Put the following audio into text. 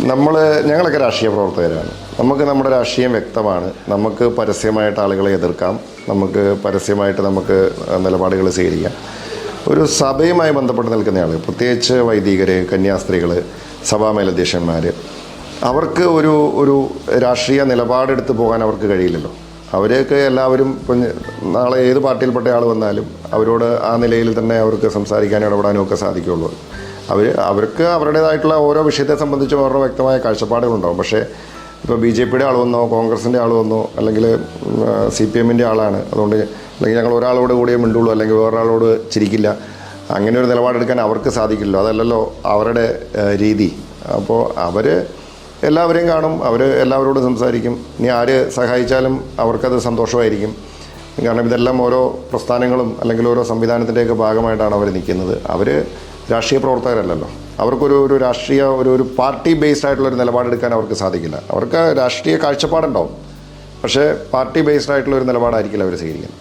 ഞങ്ങളൊക്കെ രാഷ്ട്രീയ പ്രവർത്തകരാണ്. നമുക്ക് നമ്മുടെ രാഷ്ട്രീയം വ്യക്തമാണ്. നമുക്ക് പരസ്യമായിട്ട് ആളുകളെ എതിർക്കാം, നമുക്ക് നിലപാടുകൾ സ്വീകരിക്കാം. ഒരു സഭയുമായി ബന്ധപ്പെട്ട് നിൽക്കുന്ന ആൾ, പ്രത്യേകിച്ച് വൈദികർ, കന്യാസ്ത്രീകൾ, സഭാ മേലധ്യക്ഷന്മാർ, അവർക്ക് ഒരു രാഷ്ട്രീയ നിലപാടെടുത്ത് പോകാൻ അവർക്ക് കഴിയില്ലല്ലോ. അവരെയൊക്കെ എല്ലാവരും ഇപ്പം നാളെ ഏത് പാർട്ടിയിൽപ്പെട്ട ആൾ വന്നാലും അവരോട് ആ നിലയിൽ തന്നെ അവർക്ക് സംസാരിക്കാനും ഇടപെടാനും ഒക്കെ സാധിക്കുകയുള്ളൂ. അവർക്ക് അവരുടേതായിട്ടുള്ള ഓരോ വിഷയത്തെ സംബന്ധിച്ചും അവരുടെ വ്യക്തമായ കാഴ്ചപ്പാടുകളുണ്ടാവും. പക്ഷേ ഇപ്പോൾ BJPയുടെ ആൾ വന്നോ, കോൺഗ്രസിൻ്റെ ആൾ വന്നോ, അല്ലെങ്കിൽ CPMൻ്റെ ആളാണ്, അതുകൊണ്ട് അല്ലെങ്കിൽ ഞങ്ങൾ ഒരാളോട് കൂടിയേ മിണ്ടുള്ളൂ, അല്ലെങ്കിൽ വേറൊരാളോട് ചിരിക്കില്ല, അങ്ങനെ ഒരു നിലപാടെടുക്കാൻ അവർക്ക് സാധിക്കില്ലല്ലോ. അതല്ലല്ലോ അവരുടെ രീതി. അപ്പോൾ അവർ എല്ലാവരെയും കാണും, അവർ എല്ലാവരോടും സംസാരിക്കും. ഇനി ആര് സഹായിച്ചാലും അവർക്കത് സന്തോഷമായിരിക്കും. കാരണം ഇതെല്ലാം ഓരോ പ്രസ്ഥാനങ്ങളും അല്ലെങ്കിൽ ഓരോ സംവിധാനത്തിൻ്റെയൊക്കെ ഭാഗമായിട്ടാണ് അവർ നിൽക്കുന്നത്. അവർ രാഷ്ട്രീയ പ്രവർത്തകരല്ലല്ലോ. അവർക്കൊരു രാഷ്ട്രീയ ഒരു പാർട്ടി ബേസ്ഡ് ആയിട്ടുള്ളൊരു നിലപാടെടുക്കാൻ അവർക്ക് സാധിക്കില്ല. അവർക്ക് രാഷ്ട്രീയ കാഴ്ചപ്പാടുണ്ടാവും, പക്ഷേ പാർട്ടി ബേസ്ഡ് ആയിട്ടുള്ള ഒരു നിലപാടായിരിക്കില്ല അവർ സ്വീകരിക്കുന്നത്.